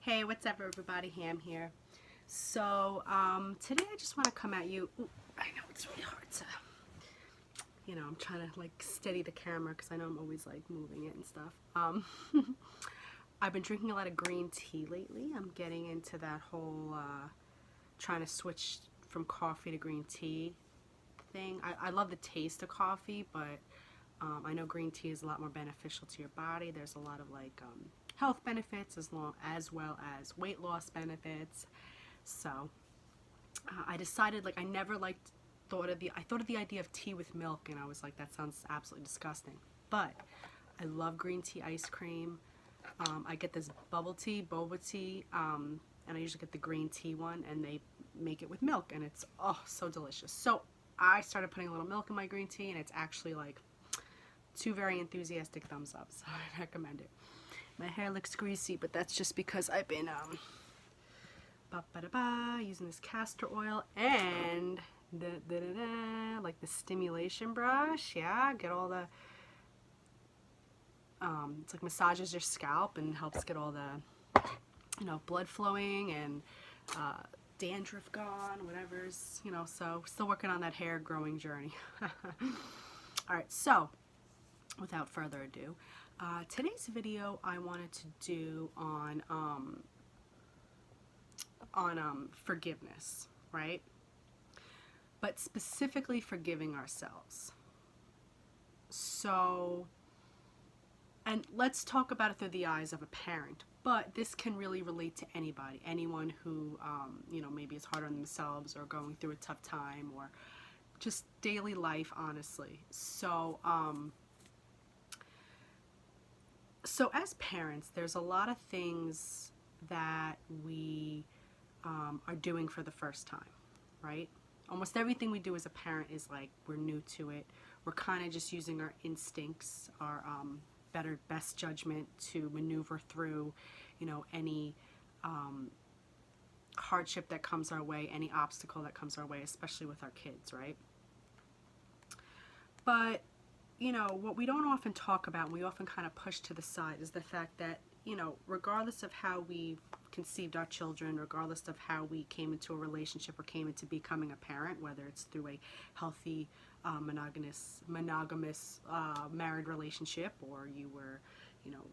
Hey, what's up everybody? Ham here. So, today I just want to come at you. Ooh, I know it's really hard to, I'm trying to like steady the camera because I know I'm always like moving it and stuff. I've been drinking a lot of green tea lately. I'm getting into that whole trying to switch from coffee to green tea thing. I love the taste of coffee, but I know green tea is a lot more beneficial to your body. There's a lot of like health benefits as well as weight loss benefits. So I decided, like, I never liked I thought of the idea of tea with milk, and I was like, that sounds absolutely disgusting. But I love green tea ice cream. I get this bubble tea, boba tea, and I usually get the green tea one, and they make it with milk, and it's so delicious. So I started putting a little milk in my green tea, and it's actually like two very enthusiastic thumbs up, so I recommend it. My hair looks greasy, but that's just because I've been using this castor oil and like the stimulation brush. Yeah, get all the it's like massages your scalp and helps get all the blood flowing and dandruff gone, whatever's, so still working on that hair growing journey. All right, so without further ado, today's video I wanted to do on forgiveness, right? But specifically forgiving ourselves. So, and let's talk about it through the eyes of a parent, but this can really relate to anybody, anyone who, maybe is hard on themselves or going through a tough time or just daily life, honestly. So, so as parents, there's a lot of things that we are doing for the first time, right? Almost everything we do as a parent is like we're new to it. We're kind of just using our instincts, our best judgment to maneuver through, any hardship that comes our way, any obstacle that comes our way, especially with our kids, right? But what we don't often talk about, and we often kind of push to the side, is the fact that, regardless of how we conceived our children, regardless of how we came into a relationship or came into becoming a parent, whether it's through a healthy monogamous married relationship, or you were,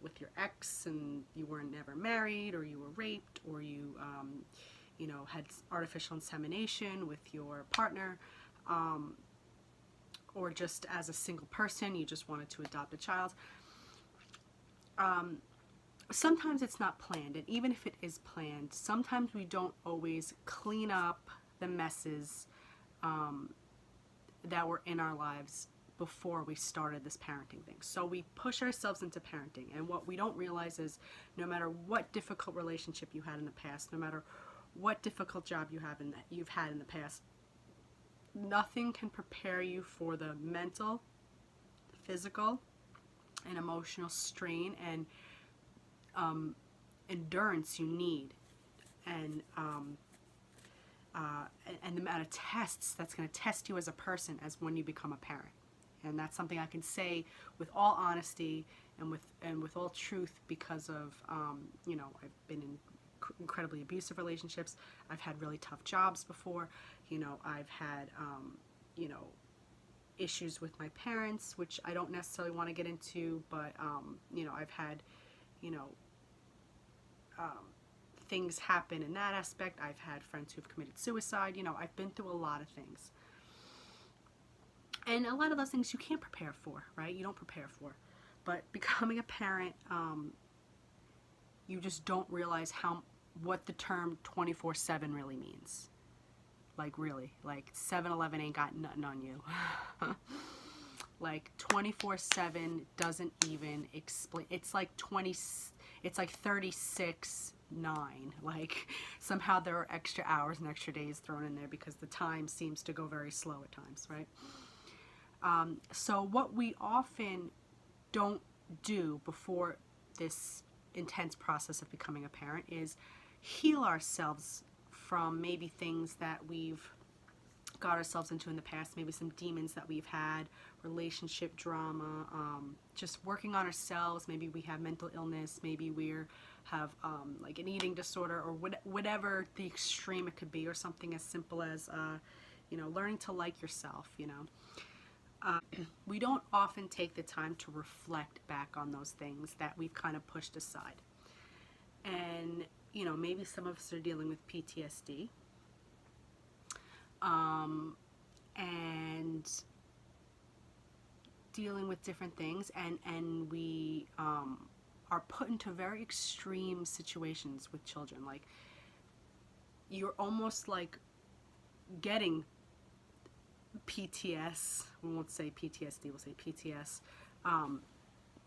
with your ex and you were never married, or you were raped, or you, had artificial insemination with your partner, or just as a single person, you just wanted to adopt a child. Sometimes it's not planned, and even if it is planned, sometimes we don't always clean up the messes that were in our lives before we started this parenting thing. So we push ourselves into parenting, and what we don't realize is no matter what difficult relationship you had in the past, no matter what difficult job you've had in the past, nothing can prepare you for the mental, physical, and emotional strain and endurance you need, and the amount of tests that's going to test you as a person as when you become a parent. And that's something I can say with all honesty and with all truth, because of I've been in incredibly abusive relationships. I've had really tough jobs before. I've had issues with my parents, which I don't necessarily want to get into, but I've had things happen in that aspect. I've had friends who've committed suicide. I've been through a lot of things, and a lot of those things you can't prepare for, right? You don't prepare for. But becoming a parent, you just don't realize what the term 24/7 really means. Like, really, like 7-Eleven ain't got nothing on you. Like 24/7 doesn't even explain. It's like 36/9. Like, somehow there are extra hours and extra days thrown in there because the time seems to go very slow at times, right? So what we often don't do before this intense process of becoming a parent is heal ourselves from maybe things that we've got ourselves into in the past, maybe some demons that we've had, relationship drama, just working on ourselves. Maybe we have mental illness, maybe we have like an eating disorder, or whatever the extreme it could be, or something as simple as you know, learning to like yourself. You know, we don't often take the time to reflect back on those things that we've kind of pushed aside. And you know, maybe some of us are dealing with PTSD, and dealing with different things, and we are put into very extreme situations with children. Like, you're almost like getting PTS, we won't say PTSD, we'll say PTS,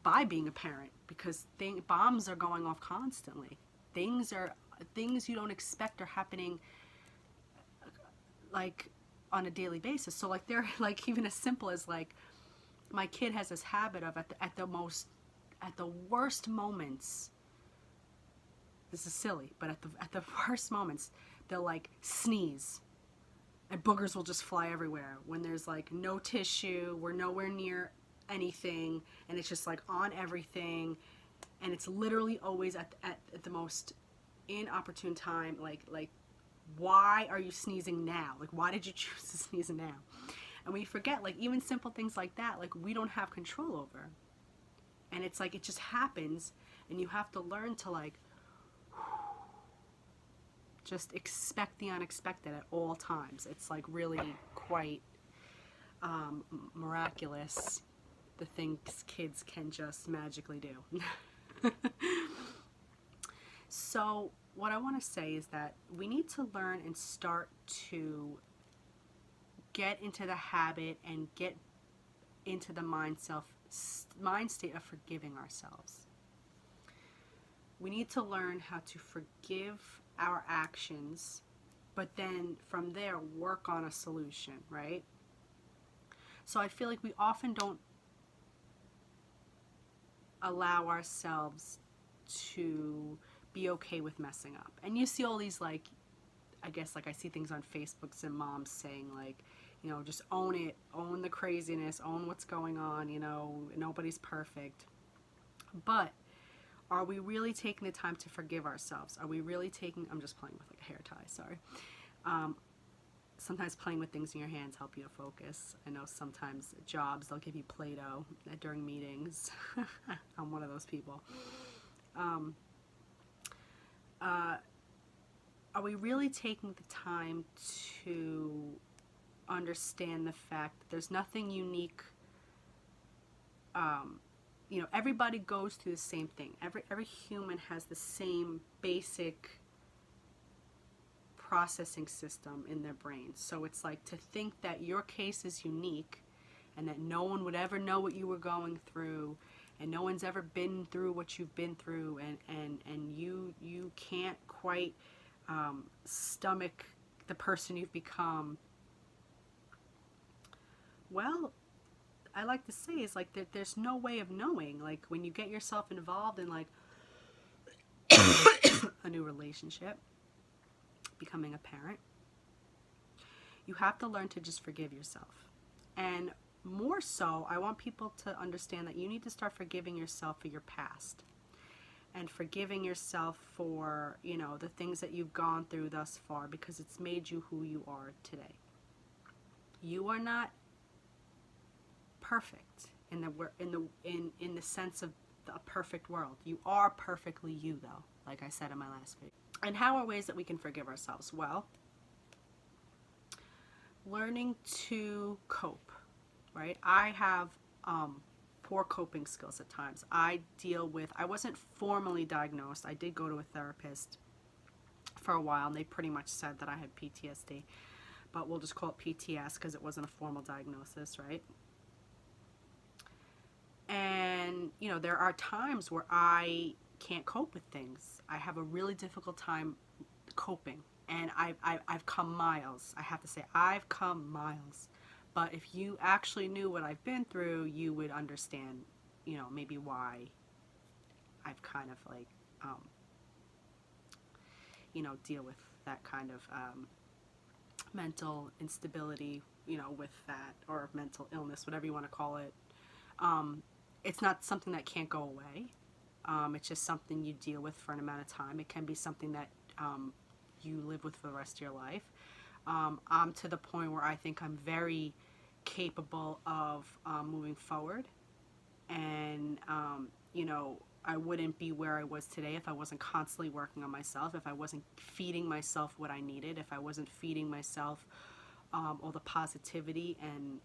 by being a parent, because bombs are going off constantly. Things you don't expect are happening like on a daily basis. So like, they're like, even as simple as like, my kid has this habit of at the worst moments, this is silly, but at the worst moments, they'll like sneeze and boogers will just fly everywhere when there's like no tissue, we're nowhere near anything, and it's just like on everything, and it's literally always at the most inopportune time. Like, why are you sneezing now? Like, why did you choose to sneeze now? And we forget, like, even simple things like that, like, we don't have control over. And it's like, it just happens, and you have to learn to, like, just expect the unexpected at all times. It's, like, really quite miraculous, the things kids can just magically do. So, what I want to say is that we need to learn and start to get into the habit and get into the mind state of forgiving ourselves. We need to learn how to forgive our actions, but then from there work on a solution, right? So I feel like we often don't allow ourselves to be okay with messing up. And you see all these, like, I guess, like, I see things on Facebooks and moms saying, like, you know, just own it, own the craziness, own what's going on, you know, nobody's perfect. But are we really taking the time to forgive ourselves? Are we really taking, I'm just playing with like a hair tie, sorry. Sometimes playing with things in your hands help you to focus. I know sometimes jobs, they'll give you Play-Doh during meetings. I'm one of those people. Are we really taking the time to understand the fact that there's nothing unique? You know, everybody goes through the same thing. Every human has the same basic processing system in their brain. So it's like, to think that your case is unique and that no one would ever know what you were going through, and no one's ever been through what you've been through, and you can't quite stomach the person you've become. Well, I like to say is like that there's no way of knowing. Like, when you get yourself involved in like a new relationship, becoming a parent, you have to learn to just forgive yourself. And more so, I want people to understand that you need to start forgiving yourself for your past, and forgiving yourself for, you know, the things that you've gone through thus far, because it's made you who you are today. You are not perfect in the sense of a perfect world. You are perfectly you, though, like I said in my last video. And how are ways that we can forgive ourselves? Well, learning to cope, right? I have poor coping skills at times. I wasn't formally diagnosed. I did go to a therapist for a while, and they pretty much said that I had PTSD, but we'll just call it PTS because it wasn't a formal diagnosis, right? And, you know, there are times where I can't cope with things. I have a really difficult time coping, and I've come miles. I have to say, I've come miles. But if you actually knew what I've been through, you would understand, you know, maybe why I've kind of like, you know, deal with that kind of mental instability, you know, with that, or mental illness, whatever you want to call it. It's not something that can't go away. It's just something you deal with for an amount of time. It can be something that you live with for the rest of your life. I'm to the point where I think I'm very capable of moving forward, and you know, I wouldn't be where I was today if I wasn't constantly working on myself, if I wasn't feeding myself what I needed, if I wasn't feeding myself all the positivity. And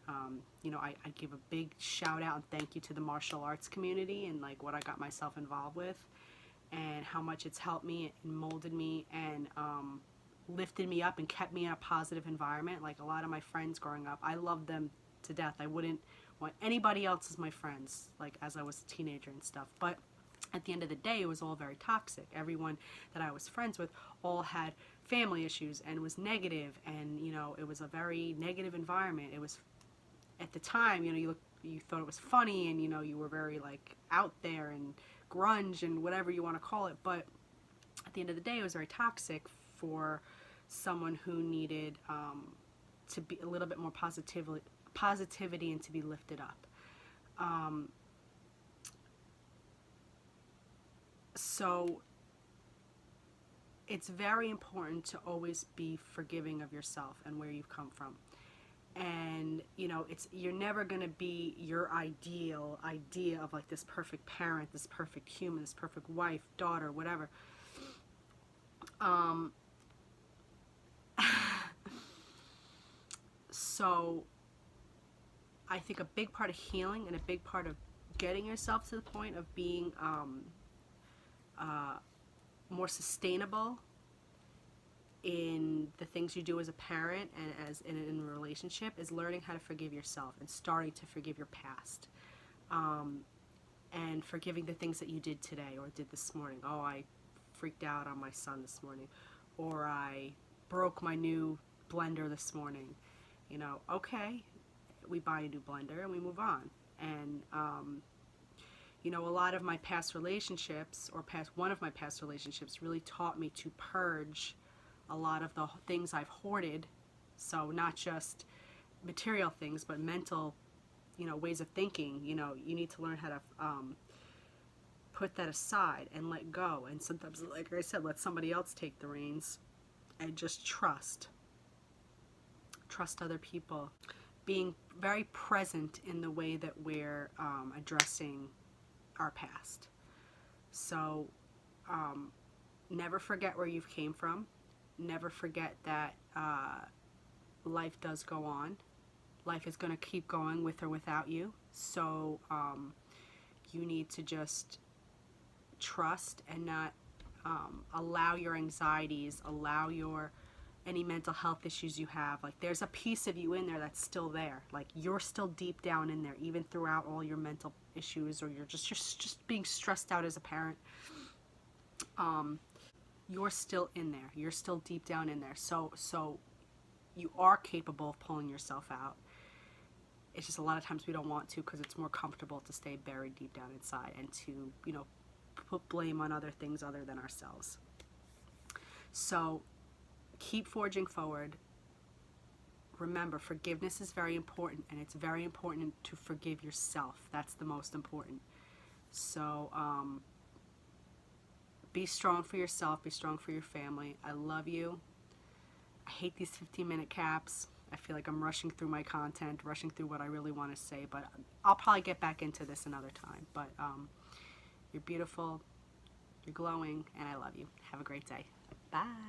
you know, I give a big shout out and thank you to the martial arts community and like what I got myself involved with, and how much it's helped me and molded me and lifted me up and kept me in a positive environment. Like a lot of my friends growing up, I loved them to death. I wouldn't want anybody else as my friends, like as I was a teenager and stuff. But at the end of the day, it was all very toxic. Everyone that I was friends with all had family issues and was negative, and you know, it was a very negative environment. It was, at the time, you know, you thought it was funny, and you know, you were very like out there and grunge and whatever you want to call it. But at the end of the day, it was very toxic for someone who needed to be a little bit more positivity and to be lifted up. So it's very important to always be forgiving of yourself and where you've come from. And you know, you're never going to be your ideal idea of like this perfect parent, this perfect human, this perfect wife, daughter, whatever. So I think a big part of healing and a big part of getting yourself to the point of being more sustainable in the things you do as a parent and as in a relationship is learning how to forgive yourself and starting to forgive your past, and forgiving the things that you did today or did this morning. Oh, I freaked out on my son this morning, or I broke my new blender this morning. You know, okay, we buy a new blender and we move on. And you know, a lot of my past relationships, or one of my past relationships, really taught me to purge a lot of the things I've hoarded. So not just material things, but mental, you know, ways of thinking. You know, you need to learn how to put that aside and let go. And sometimes, like I said, let somebody else take the reins and just trust other people. Being very present in the way that we're addressing our past. So never forget where you've came from. Never forget that life does go on. Life is going to keep going with or without you. So you need to just trust and not allow your anxieties, allow any mental health issues you have. Like, there's a piece of you in there that's still there. Like, you're still deep down in there, even throughout all your mental issues, or you're just being stressed out as a parent. You're still in there. You're still deep down in there. So you are capable of pulling yourself out. It's just a lot of times we don't want to, because it's more comfortable to stay buried deep down inside and to, you know, put blame on other things other than ourselves. So keep forging forward. Remember, forgiveness is very important, and it's very important to forgive yourself. That's the most important. So be strong for yourself. Be strong for your family. I love you. I hate these 15-minute caps. I feel like I'm rushing through my content, rushing through what I really want to say, but I'll probably get back into this another time. But you're beautiful, you're glowing, and I love you. Have a great day. Bye.